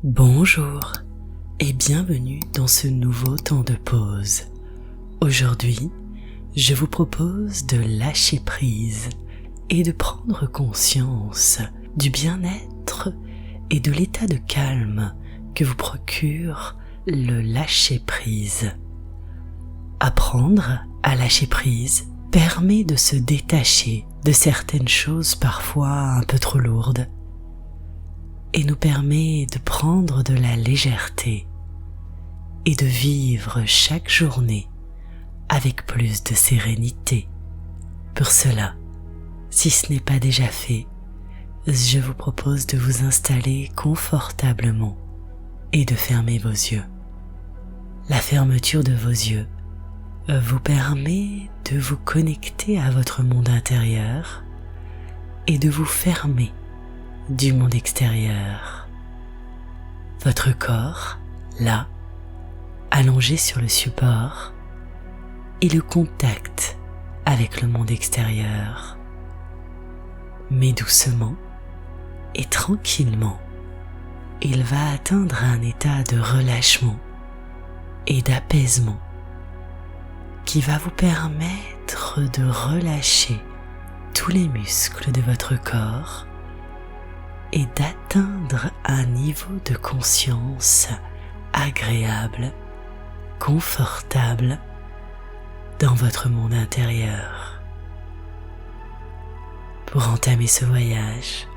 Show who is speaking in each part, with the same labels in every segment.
Speaker 1: Bonjour et bienvenue dans ce nouveau temps de pause. Aujourd'hui, je vous propose de lâcher prise et de prendre conscience du bien-être et de l'état de calme que vous procure le lâcher prise. Apprendre à lâcher prise permet de se détacher de certaines choses parfois un peu trop lourdes et nous permet de prendre de la légèreté et de vivre chaque journée avec plus de sérénité. Pour cela, si ce n'est pas déjà fait, je vous propose de vous installer confortablement et de fermer vos yeux. La fermeture de vos yeux vous permet de vous connecter à votre monde intérieur et de vous fermer du monde extérieur. Votre corps, là, allongé sur le support, est le contact avec le monde extérieur. Mais doucement et tranquillement, il va atteindre un état de relâchement et d'apaisement qui va vous permettre de relâcher tous les muscles de votre corps et d'atteindre un niveau de conscience agréable, confortable dans votre monde intérieur. Pour entamer ce voyage,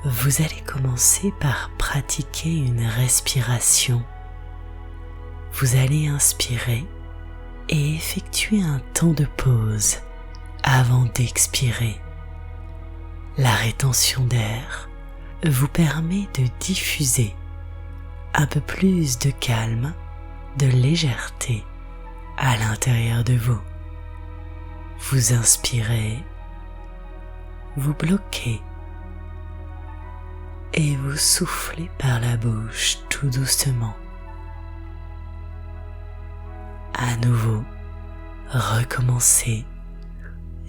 Speaker 1: vous allez commencer par pratiquer une respiration. Vous allez inspirer et effectuer un temps de pause avant d'expirer. La rétention d'air vous permet de diffuser un peu plus de calme, de légèreté à l'intérieur de vous. Vous inspirez, vous bloquez et vous soufflez par la bouche tout doucement. À nouveau, recommencez.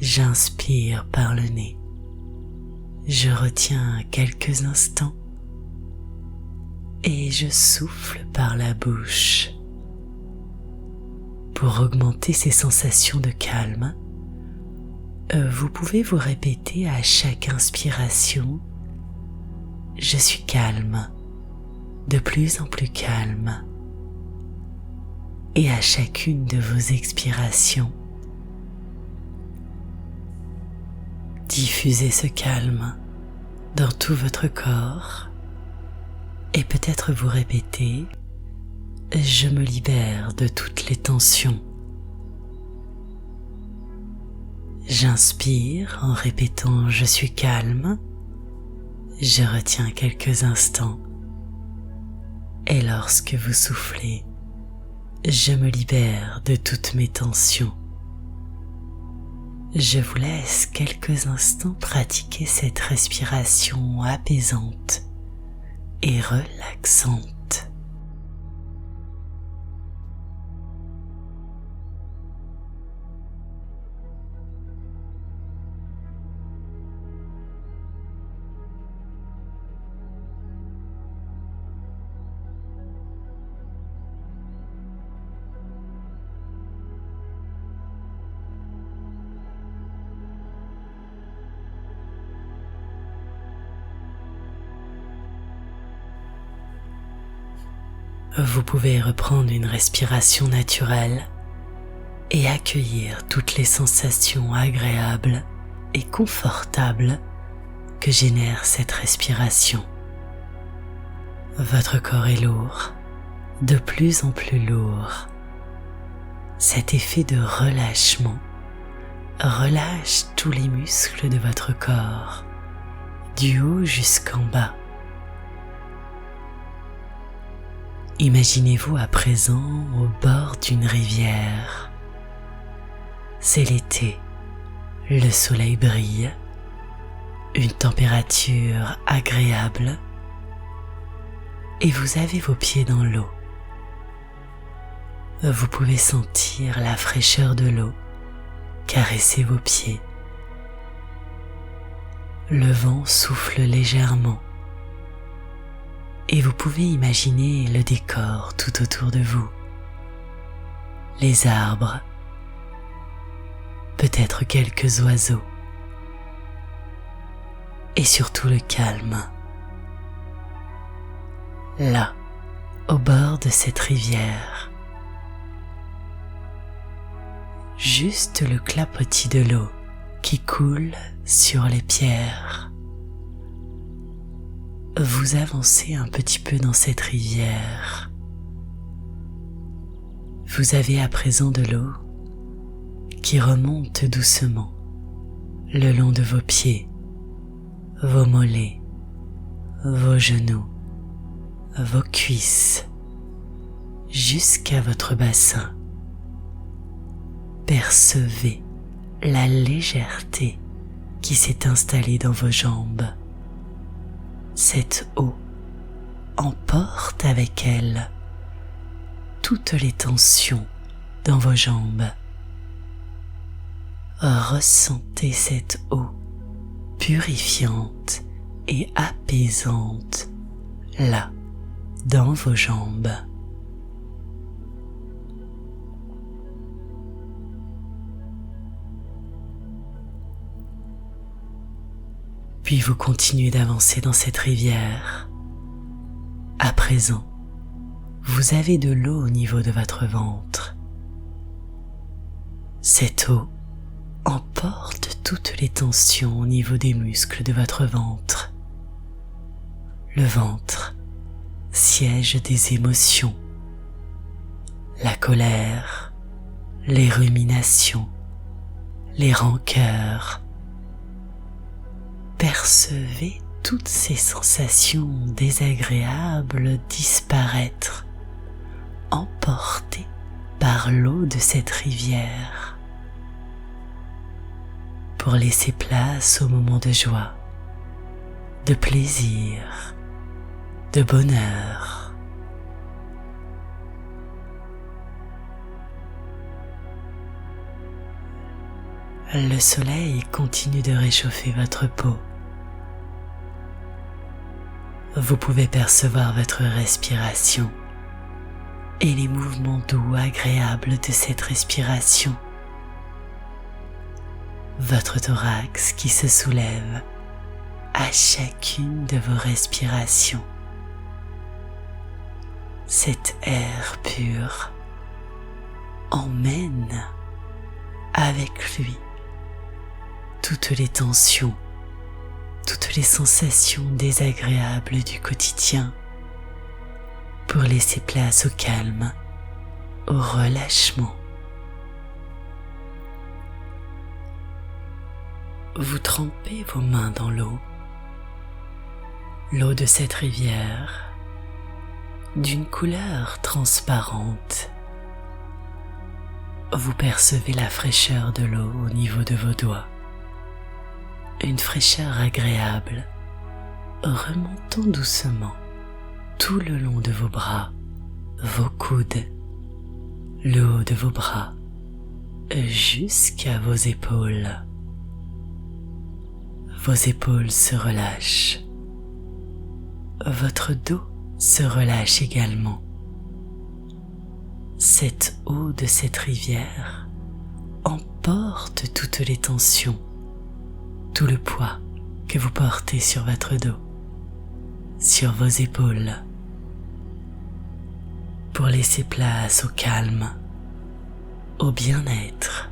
Speaker 1: J'inspire par le nez. Je retiens quelques instants et je souffle par la bouche. Pour augmenter ces sensations de calme, vous pouvez vous répéter à chaque inspiration « Je suis calme, de plus en plus calme » et à chacune de vos expirations, diffusez ce calme dans tout votre corps et peut-être vous répétez « Je me libère de toutes les tensions ». J'inspire en répétant « Je suis calme ». Je retiens quelques instants et lorsque vous soufflez, je me libère de toutes mes tensions. Je vous laisse quelques instants pratiquer cette respiration apaisante et relaxante. Vous pouvez reprendre une respiration naturelle et accueillir toutes les sensations agréables et confortables que génère cette respiration. Votre corps est lourd, de plus en plus lourd. Cet effet de relâchement relâche tous les muscles de votre corps, du haut jusqu'en bas. Imaginez-vous à présent au bord d'une rivière. C'est l'été, le soleil brille, une température agréable et vous avez vos pieds dans l'eau. Vous pouvez sentir la fraîcheur de l'eau caresser vos pieds. Le vent souffle légèrement et vous pouvez imaginer le décor tout autour de vous. Les arbres, peut-être quelques oiseaux, et surtout le calme. Là, au bord de cette rivière, juste le clapotis de l'eau qui coule sur les pierres. Vous avancez un petit peu dans cette rivière. Vous avez à présent de l'eau qui remonte doucement le long de vos pieds, vos mollets, vos genoux, vos cuisses, jusqu'à votre bassin. Percevez la légèreté qui s'est installée dans vos jambes. Cette eau emporte avec elle toutes les tensions dans vos jambes. Ressentez cette eau purifiante et apaisante là, dans vos jambes. Puis vous continuez d'avancer dans cette rivière. À présent, vous avez de l'eau au niveau de votre ventre. Cette eau emporte toutes les tensions au niveau des muscles de votre ventre. Le ventre, siège des émotions, la colère, les ruminations, les rancœurs. Percevez toutes ces sensations désagréables disparaître, emportées par l'eau de cette rivière, pour laisser place aux moments de joie, de plaisir, de bonheur. Le soleil continue de réchauffer votre peau. Vous pouvez percevoir votre respiration et les mouvements doux agréables de cette respiration. Votre thorax qui se soulève à chacune de vos respirations. Cet air pur emmène avec lui toutes les tensions, toutes les sensations désagréables du quotidien pour laisser place au calme, au relâchement. Vous trempez vos mains dans l'eau de cette rivière, d'une couleur transparente. Vous percevez la fraîcheur de l'eau au niveau de vos doigts, une fraîcheur agréable remontant doucement tout le long de vos bras, vos coudes, le haut de vos bras, jusqu'à vos épaules. Vos épaules se relâchent. Votre dos se relâche également. Cette eau de cette rivière emporte toutes les tensions, tout le poids que vous portez sur votre dos, sur vos épaules, pour laisser place au calme, au bien-être.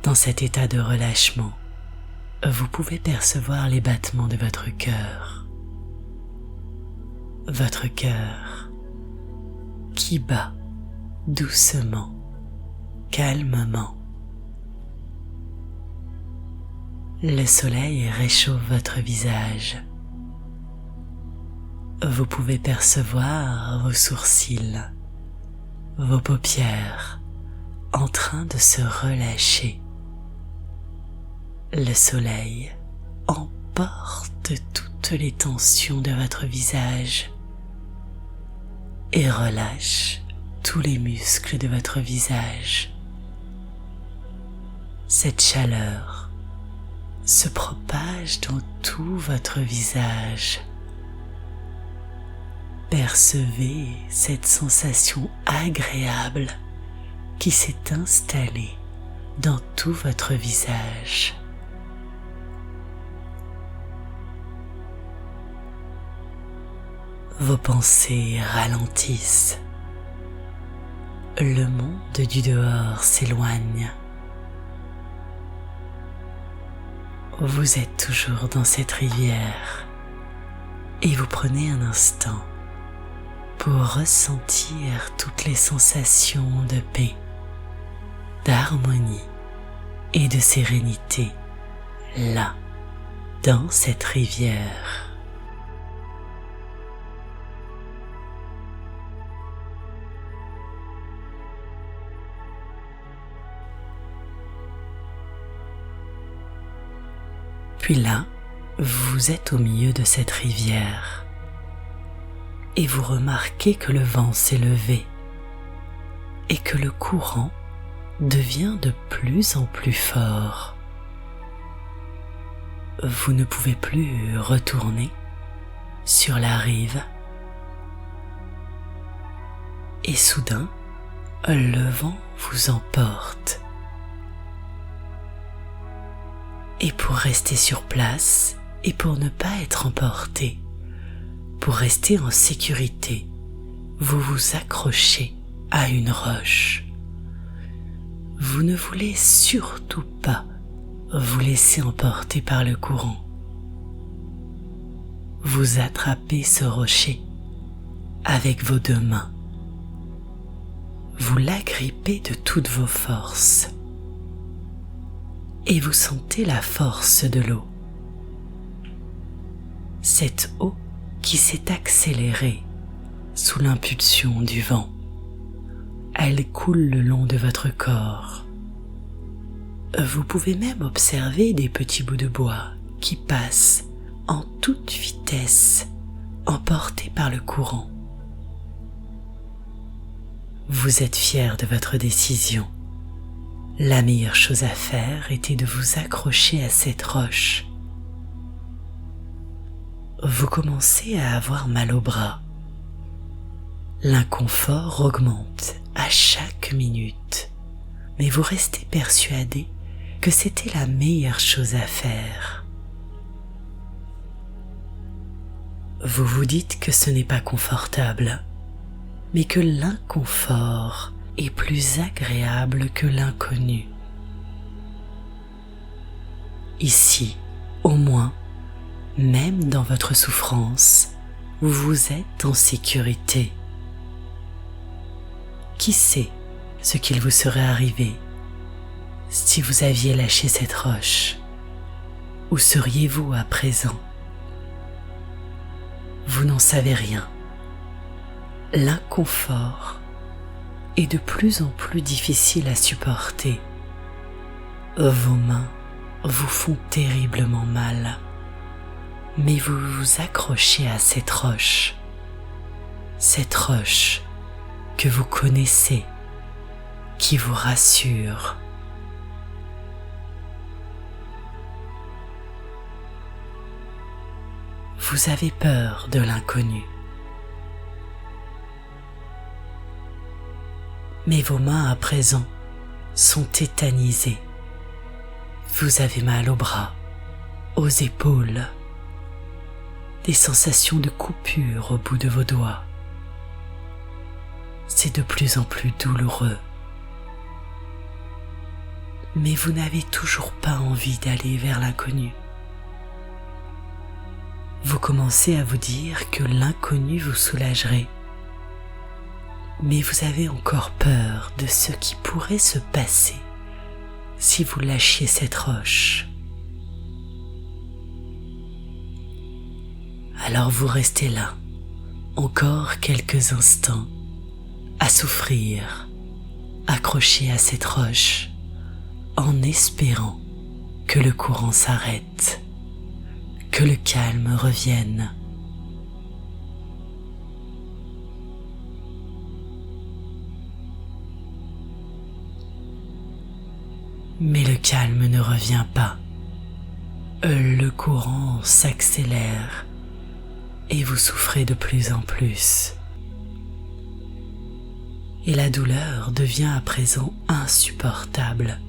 Speaker 1: Dans cet état de relâchement, vous pouvez percevoir les battements de votre cœur. Votre cœur qui bat doucement, calmement. Le soleil réchauffe votre visage. Vous pouvez percevoir vos sourcils, vos paupières en train de se relâcher. Le soleil emporte toutes les tensions de votre visage et relâche tous les muscles de votre visage. Cette chaleur se propage dans tout votre visage. Percevez cette sensation agréable qui s'est installée dans tout votre visage. Vos pensées ralentissent. Le monde du dehors s'éloigne. Vous êtes toujours dans cette rivière et vous prenez un instant pour ressentir toutes les sensations de paix, d'harmonie et de sérénité là, dans cette rivière. Puis là, vous êtes au milieu de cette rivière et vous remarquez que le vent s'est levé et que le courant devient de plus en plus fort. Vous ne pouvez plus retourner sur la rive et soudain, le vent vous emporte. Et pour rester sur place et pour ne pas être emporté, pour rester en sécurité, vous vous accrochez à une roche. Vous ne voulez surtout pas vous laisser emporter par le courant. Vous attrapez ce rocher avec vos deux mains. Vous l'agrippez de toutes vos forces. Et vous sentez la force de l'eau. Cette eau qui s'est accélérée sous l'impulsion du vent. Elle coule le long de votre corps. Vous pouvez même observer des petits bouts de bois qui passent en toute vitesse, emportés par le courant. Vous êtes fier de votre décision. La meilleure chose à faire était de vous accrocher à cette roche. Vous commencez à avoir mal au bras. L'inconfort augmente à chaque minute, mais vous restez persuadé que c'était la meilleure chose à faire. Vous vous dites que ce n'est pas confortable, mais que l'inconfort est plus agréable que l'inconnu. Ici, au moins, même dans votre souffrance, vous êtes en sécurité. Qui sait ce qu'il vous serait arrivé si vous aviez lâché cette roche? Où seriez-vous à présent? Vous n'en savez rien. L'inconfort est de plus en plus difficile à supporter. Vos mains vous font terriblement mal, mais vous vous accrochez à cette roche que vous connaissez, qui vous rassure. Vous avez peur de l'inconnu. Mais vos mains à présent sont tétanisées. Vous avez mal aux bras, aux épaules, des sensations de coupure au bout de vos doigts. C'est de plus en plus douloureux. Mais vous n'avez toujours pas envie d'aller vers l'inconnu. Vous commencez à vous dire que l'inconnu vous soulagerait. Mais vous avez encore peur de ce qui pourrait se passer si vous lâchiez cette roche. Alors vous restez là, encore quelques instants, à souffrir, accroché à cette roche, en espérant que le courant s'arrête, que le calme revienne. Mais le calme ne revient pas. le courant s'accélère et vous souffrez de plus en plus. Et la douleur devient à présent insupportable.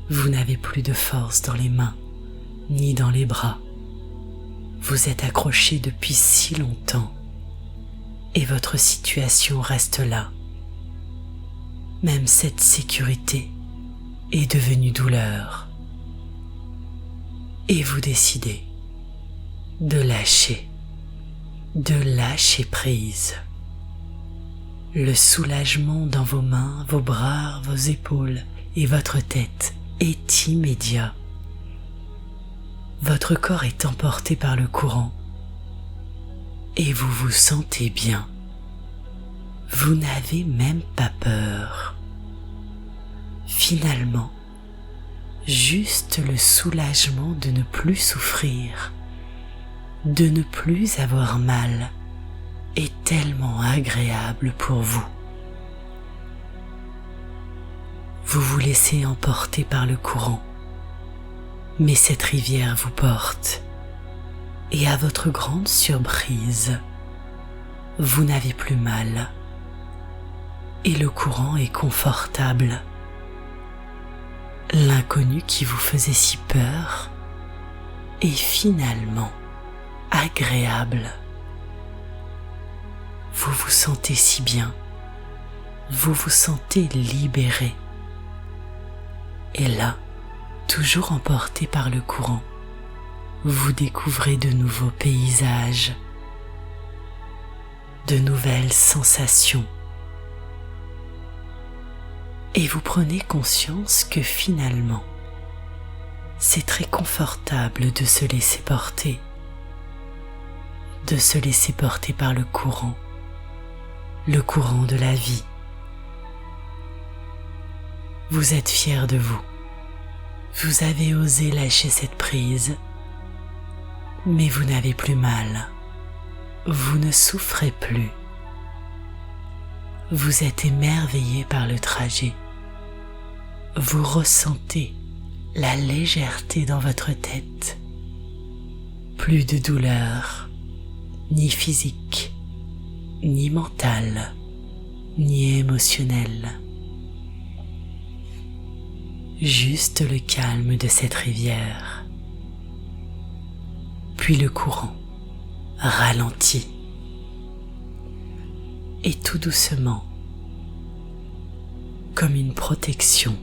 Speaker 1: Vous n'avez plus de force dans les mains, ni dans les bras. Vous êtes accroché depuis si longtemps, et votre situation reste là. Même cette sécurité est devenue douleur. Et vous décidez de lâcher prise. Le soulagement dans vos mains, vos bras, vos épaules et votre tête est immédiat. Votre corps est emporté par le courant et vous vous sentez bien. Vous n'avez même pas peur. Finalement, juste le soulagement de ne plus souffrir, de ne plus avoir mal, est tellement agréable pour vous. Vous vous laissez emporter par le courant, mais cette rivière vous porte, et à votre grande surprise, vous n'avez plus mal, et le courant est confortable. L'inconnu qui vous faisait si peur est finalement agréable. Vous vous sentez si bien, vous vous sentez libéré. Et là, toujours emporté par le courant, vous découvrez de nouveaux paysages, de nouvelles sensations. Et vous prenez conscience que finalement, c'est très confortable de se laisser porter, par le courant de la vie. Vous êtes fier de vous. Vous avez osé lâcher cette prise, mais vous n'avez plus mal. Vous ne souffrez plus. Vous êtes émerveillé par le trajet. Vous ressentez la légèreté dans votre tête. Plus de douleur, ni physique, ni mentale, ni émotionnelle. Juste le calme de cette rivière. Puis le courant ralentit. Et tout doucement, comme une protection,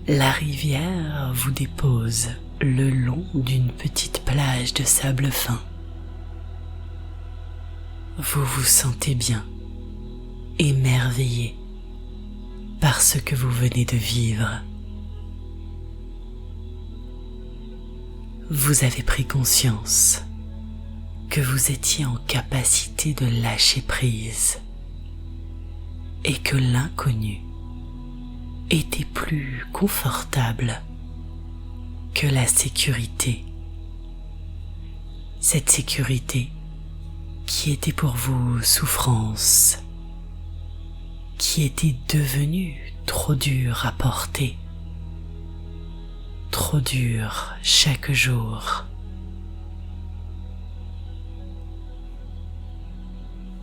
Speaker 1: la rivière vous dépose le long d'une petite plage de sable fin. Vous vous sentez bien, émerveillé par ce que vous venez de vivre. Vous avez pris conscience que vous étiez en capacité de lâcher prise et que l'inconnu était plus confortable que la sécurité. Cette sécurité qui était pour vous souffrance, qui était devenue trop dure à porter, trop dure chaque jour.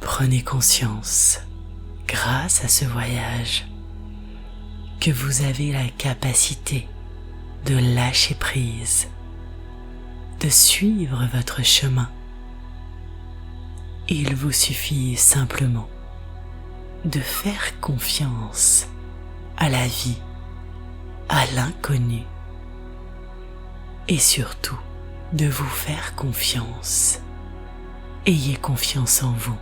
Speaker 1: Prenez conscience, grâce à ce voyage, que vous avez la capacité de lâcher prise, de suivre votre chemin. Il vous suffit simplement de faire confiance à la vie, à l'inconnu, et surtout de vous faire confiance. Ayez confiance en vous.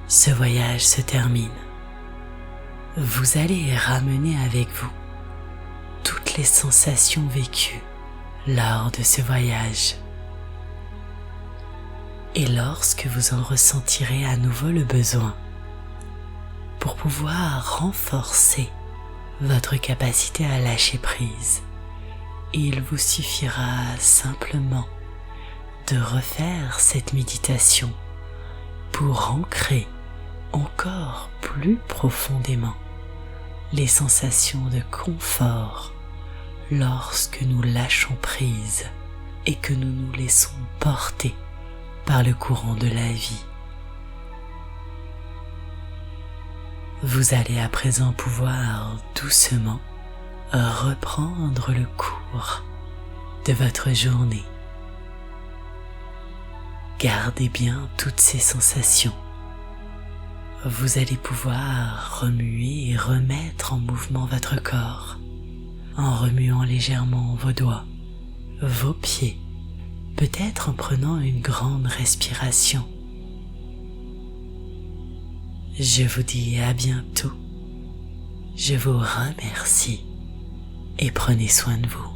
Speaker 1: Ce voyage se termine. Vous allez ramener avec vous toutes les sensations vécues lors de ce voyage. Et lorsque vous en ressentirez à nouveau le besoin, pour pouvoir renforcer votre capacité à lâcher prise, il vous suffira simplement de refaire cette méditation pour ancrer encore plus profondément les sensations de confort lorsque nous lâchons prise et que nous nous laissons porter par le courant de la vie. Vous allez à présent pouvoir doucement reprendre le cours de votre journée. Gardez bien toutes ces sensations. Vous allez pouvoir remuer et remettre en mouvement votre corps en remuant légèrement vos doigts, vos pieds, peut-être en prenant une grande respiration. Je vous dis à bientôt. Je vous remercie et prenez soin de vous.